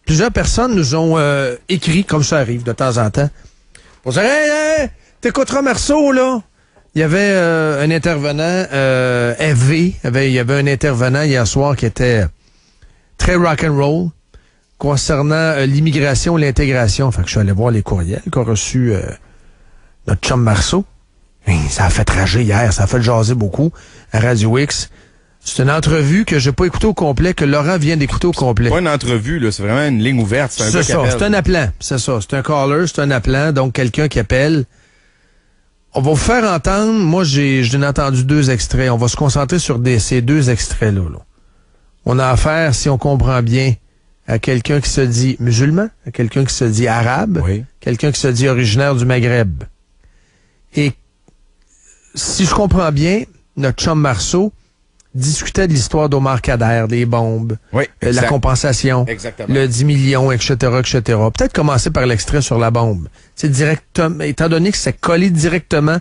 Plusieurs personnes nous ont écrit, comme ça arrive de temps en temps, pour dire « Hey, t'écouteras Marceau, là! » Il y avait un intervenant, il y avait un intervenant hier soir qui était très rock'n'roll concernant l'immigration, l'intégration. Fait que je suis allé voir les courriels qu'a reçu notre chum Marceau. Ça a fait rager hier, ça a fait jaser beaucoup à Radio X. C'est une entrevue que j'ai pas écoutée au complet, que Laurent vient d'écouter au complet. C'est pas une entrevue, là, c'est vraiment une ligne ouverte. C'est un gars qui appelle. C'est un appelant, c'est ça. C'est un caller, c'est un appelant, donc quelqu'un qui appelle. On va vous faire entendre, moi j'ai entendu 2 extraits. On va se concentrer sur ces 2 extraits-là. Là. On a affaire, si on comprend bien, à quelqu'un qui se dit musulman, à quelqu'un qui se dit arabe, oui. Quelqu'un qui se dit originaire du Maghreb. Et si je comprends bien, notre chum Marceau discutait de l'histoire d'Omar Kader, des bombes, oui, la compensation, exactement. Le 10 millions, etc., etc. Peut-être commencer par l'extrait sur la bombe. C'est directement, étant donné que c'est collé directement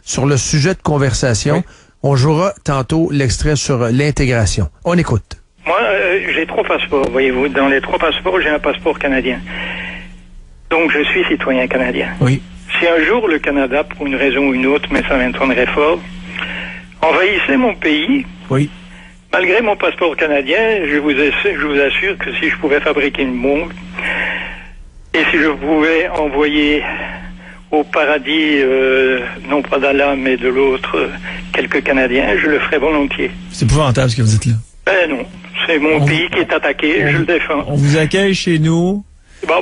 sur le sujet de conversation, oui. On jouera tantôt l'extrait sur l'intégration. On écoute. Moi, j'ai 3 passeports, voyez-vous. Dans les 3 passeports, j'ai un passeport canadien. Donc, je suis citoyen canadien. Oui. Si un jour le Canada, pour une raison ou une autre, mais ça m'étonnerait fort, envahissait mon pays, oui. Malgré mon passeport canadien, je vous assure que si je pouvais fabriquer une bombe, et si je pouvais envoyer au paradis, non pas d'Allah, mais de l'autre, quelques Canadiens, je le ferais volontiers. C'est épouvantable ce que vous dites là. Ben non, c'est mon pays qui est attaqué, je le défends. On vous accueille chez nous. Bon,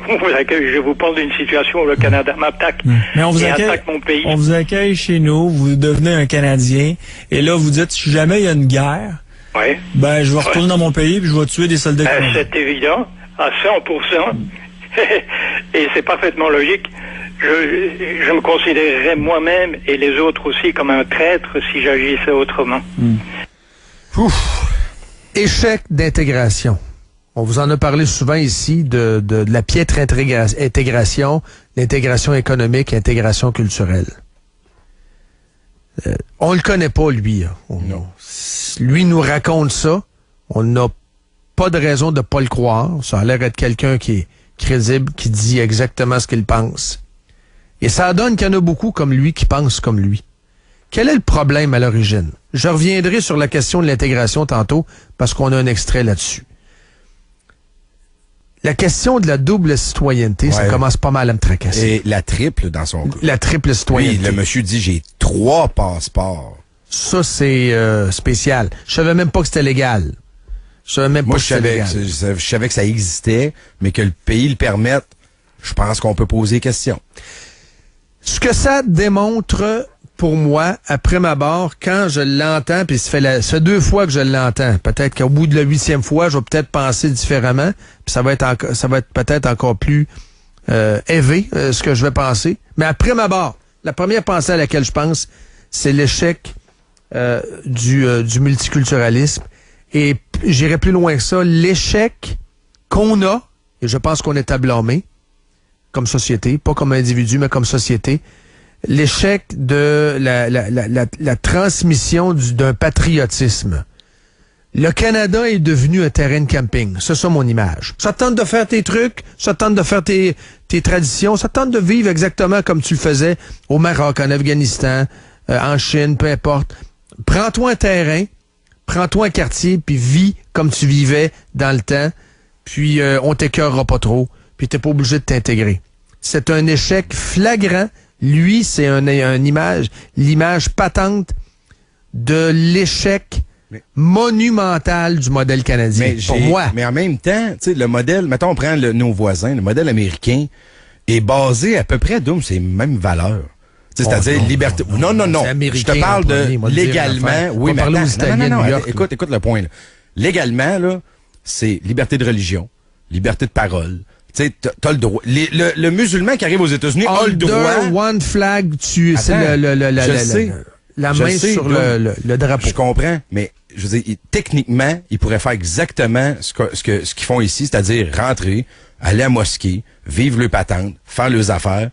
je vous parle d'une situation où le Canada m'attaque mais on vous attaque mon pays. On vous accueille chez nous, vous devenez un Canadien, et là vous dites, si jamais il y a une guerre, oui. Ben je vais retourner dans mon pays puis je vais tuer des soldats canadiens. C'est évident, à 100%, et c'est parfaitement logique. Je me considérerais moi-même et les autres aussi comme un traître si j'agissais autrement. Échec d'intégration. On vous en a parlé souvent ici de la piètre intégration, l'intégration économique, l'intégration culturelle. On le connaît pas, lui. Non. Lui nous raconte ça. On n'a pas de raison de pas le croire. Ça a l'air d'être quelqu'un qui est crédible, qui dit exactement ce qu'il pense. Et ça donne qu'il y en a beaucoup comme lui qui pensent comme lui. Quel est le problème à l'origine? Je reviendrai sur la question de l'intégration tantôt parce qu'on a un extrait là-dessus. La question de la double citoyenneté, ouais. Ça commence pas mal à me tracasser. Et la triple dans son cas. La triple citoyenneté. Oui, le monsieur dit, j'ai 3 passeports. Ça, c'est spécial. Je savais même pas que c'était légal. Je savais même pas que c'était légal. Je savais que ça existait, mais que le pays le permette, je pense qu'on peut poser des questions. Ce que ça démontre pour moi, après ma barre, quand je l'entends, puis ça fait 2 fois que je l'entends, peut-être qu'au bout de la 8e fois, je vais peut-être penser différemment, puis ça va être peut-être encore plus élevé, ce que je vais penser. Mais après ma barre, la première pensée à laquelle je pense, c'est l'échec du multiculturalisme. Et j'irai plus loin que ça, l'échec qu'on a, et je pense qu'on est à blâmer, comme société, pas comme individu, mais comme société, l'échec de la transmission d'un patriotisme. Le Canada est devenu un terrain de camping. C'est ça mon image. Ça tente de faire tes trucs, ça tente de faire tes traditions, ça tente de vivre exactement comme tu le faisais au Maroc, en Afghanistan, en Chine, peu importe. Prends-toi un terrain, prends-toi un quartier, puis vis comme tu vivais dans le temps, puis on t'écœurera pas trop, puis t'es pas obligé de t'intégrer. C'est un échec flagrant. Lui, c'est l'image patente de l'échec monumental du modèle canadien, pour moi. Mais en même temps, tu sais, le modèle, mettons, on prend nos voisins, le modèle américain est basé à peu près sur ces mêmes valeurs. C'est-à-dire liberté. Non. Je te parle de légalement. Oui, mais non. Écoute le point, là. Légalement, là, c'est liberté de religion, liberté de parole. Tu sais, t'as le droit. Le musulman qui arrive aux États-Unis a le droit. One flag, c'est la main sur le drapeau. Je comprends, mais je veux dire, techniquement, ils pourraient faire exactement ce qu'ils font ici, c'est-à-dire rentrer, aller à la mosquée, vivre le patente, faire leurs affaires,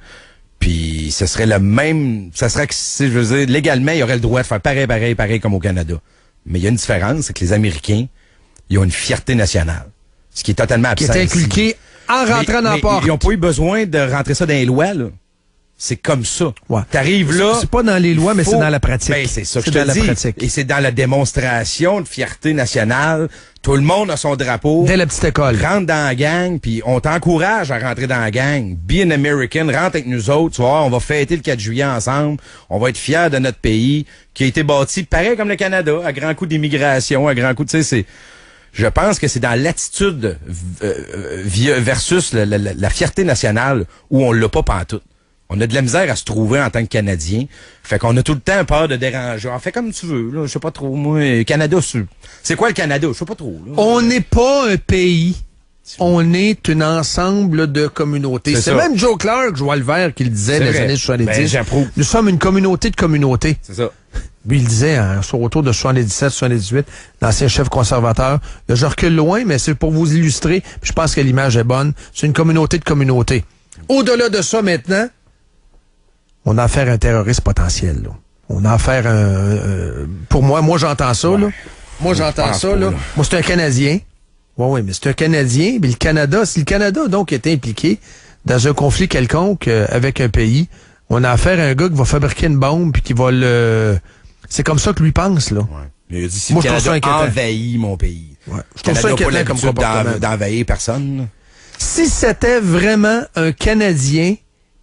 puis ce serait le même. Ça serait que, je veux dire, légalement, ils auraient le droit de faire pareil comme au Canada. Mais il y a une différence, c'est que les Américains, ils ont une fierté nationale. Ce qui est totalement absent. Qui est inculqué en rentrant dans la porte. Ils n'ont pas eu besoin de rentrer ça dans les lois, là. C'est comme ça. Ouais. T'arrives là. C'est pas dans les lois, mais c'est dans la pratique. Ben, c'est ça que je te dis. Pratique. Et c'est dans la démonstration de fierté nationale. Tout le monde a son drapeau. Dès la petite école. Rentre dans la gang, puis on t'encourage à rentrer dans la gang. Be an American, rentre avec nous autres. Tu vois, on va fêter le 4 juillet ensemble. On va être fiers de notre pays, qui a été bâti pareil comme le Canada, à grands coups d'immigration, à grands coups, tu sais, c'est... Je pense que c'est dans l'attitude versus la fierté nationale où on l'a pas pantoute. On a de la misère à se trouver en tant que Canadien. Fait qu'on a tout le temps peur de déranger. On fait comme tu veux, là. Je sais pas trop. Moi, Canada, c'est quoi le Canada? Je sais pas trop, là. On n'est pas un pays. On est un ensemble de communautés. C'est même Joe Clark, Joël Vert, qui le disait dans les années 70. Ben, j'approuve. Nous sommes une communauté de communautés. C'est ça. Lui, il disait, hein, autour de 77, 78, l'ancien chef conservateur. Là, je recule loin, mais c'est pour vous illustrer. Je pense que l'image est bonne. C'est une communauté de communautés. Au-delà de ça, maintenant, on a affaire à un terroriste potentiel, là. On a affaire à pour moi, j'entends ça, là. Moi, j'entends ça, là. Moi, c'est un Canadien. Oui, mais c'est un Canadien. Mais le Canada, si le Canada, donc, est impliqué dans un conflit quelconque avec un pays, on a affaire à un gars qui va fabriquer une bombe puis qui va le... C'est comme ça que lui pense, là. Ouais. Il a dit, si moi, le Canada envahit mon pays. Ouais. Je trouve ça inquiétant comme comportement. D'envahir personne. Si c'était vraiment un Canadien,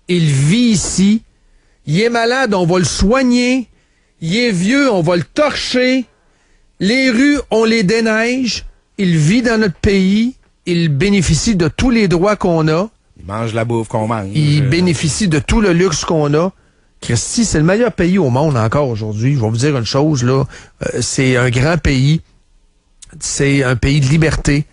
il vit ici, il est malade, on va le soigner, il est vieux, on va le torcher, les rues, on les déneige, il vit dans notre pays, il bénéficie de tous les droits qu'on a. Il mange la bouffe qu'on mange. Il bénéficie de tout le luxe qu'on a. Christy, c'est le meilleur pays au monde encore aujourd'hui. Je vais vous dire une chose, là. C'est un grand pays. C'est un pays de liberté.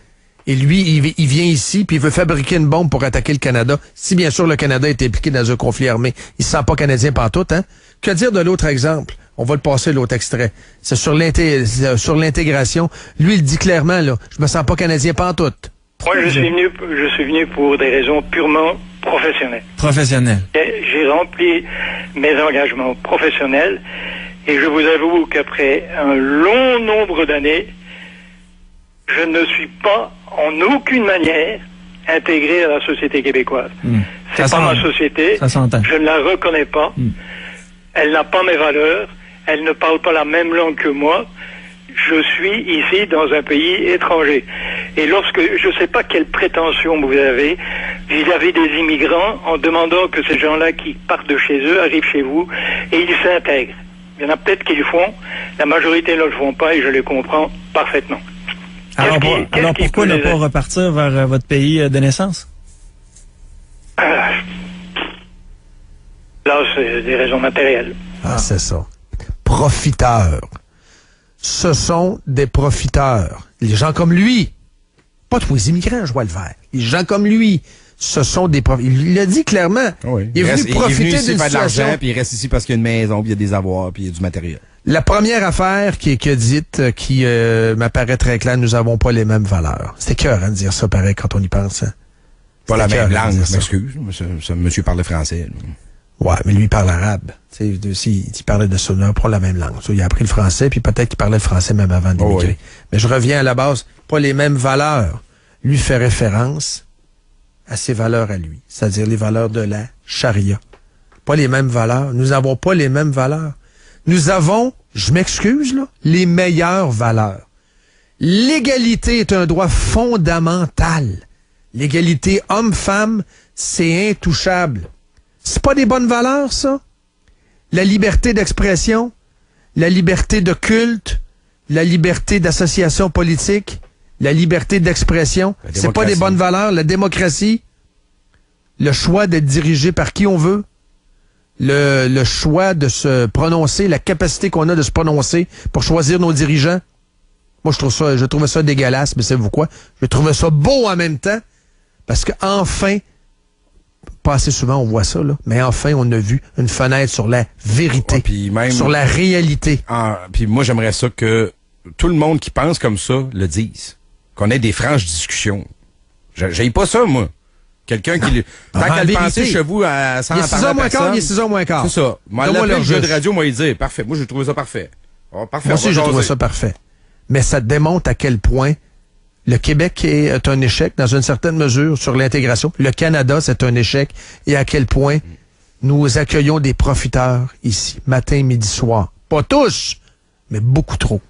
Et lui, il vient ici, puis il veut fabriquer une bombe pour attaquer le Canada. Si, bien sûr, le Canada est impliqué dans un conflit armé, il se sent pas canadien pantoute, hein? Que dire de l'autre exemple? On va le passer, l'autre extrait. C'est sur l'intégration. Lui, il dit clairement, là, je me sens pas canadien pantoute. Moi, je suis venu pour des raisons purement professionnelles. Professionnelles. J'ai rempli mes engagements professionnels et je vous avoue qu'après un long nombre d'années, je ne suis pas en aucune manière intégré à la société québécoise. C'est pas ma société. Ça s'entend. Je ne la reconnais pas. Elle n'a pas mes valeurs. Elle ne parle pas la même langue que moi. Je suis ici dans un pays étranger. Et lorsque, je ne sais pas quelle prétention vous avez vis-à-vis des immigrants en demandant que ces gens-là qui partent de chez eux arrivent chez vous et ils s'intègrent. Il y en a peut-être qui le font. La majorité ne le font pas et je les comprends parfaitement. Alors pourquoi ne pas repartir vers votre pays de naissance? Là, c'est des raisons matérielles. Ah, c'est ça. Profiteurs. Ce sont des profiteurs. Les gens comme lui. Pas tous les immigrants, je vois le vert. Les gens comme lui. Ce sont des profiteurs. Il l'a dit clairement. Oui. Il est venu profiter d'une situation. De l'argent, puis il reste ici parce qu'il y a une maison, puis il y a des avoirs, puis il y a du matériel. La première affaire qui est dite, qui m'apparaît très claire, nous n'avons pas les mêmes valeurs. C'est cœur, hein, de dire ça, pareil, quand on y pense. Hein. Pas la même langue, je m'excuse. Ce monsieur parlait français. Là. Ouais, mais lui, il parle arabe. Il parlait de ça, pas la même langue. Il a appris le français, puis peut-être qu'il parlait le français même avant d'immigrer. Oui. Mais je reviens à la base, pas les mêmes valeurs. Lui fait référence à ses valeurs à lui, c'est-à-dire les valeurs de la charia. Pas les mêmes valeurs. Nous n'avons pas les mêmes valeurs. Nous avons, je m'excuse, là, les meilleures valeurs. L'égalité est un droit fondamental. L'égalité homme-femme, c'est intouchable. C'est pas des bonnes valeurs, ça? La liberté d'expression, la liberté de culte, la liberté d'association politique, la liberté d'expression, c'est pas des bonnes valeurs. La démocratie, le choix d'être dirigé par qui on veut, le choix de se prononcer, la capacité qu'on a de se prononcer pour choisir nos dirigeants. Moi, je trouvais ça dégueulasse, mais savez-vous quoi? Je trouvais ça beau en même temps, parce que enfin, pas assez souvent on voit ça, là, mais enfin on a vu une fenêtre sur la vérité, puis même, sur la réalité. Puis moi, j'aimerais ça que tout le monde qui pense comme ça le dise. Qu'on ait des franches discussions. J'aille pas ça, moi. Quelqu'un qui... Tant qu'elle pensait chez vous à 100 ans moins quart, il est 6 heures moins quart. C'est ça. Moi, le jeu de radio, moi, il dit, parfait. Moi, j'ai trouvé ça parfait. Parfait. Moi aussi, j'ai trouvé ça parfait. Mais ça démontre à quel point Le Québec est un échec dans une certaine mesure sur l'intégration. Le Canada, c'est un échec. Et à quel point nous accueillons des profiteurs ici, matin, midi, soir. Pas tous, mais beaucoup trop.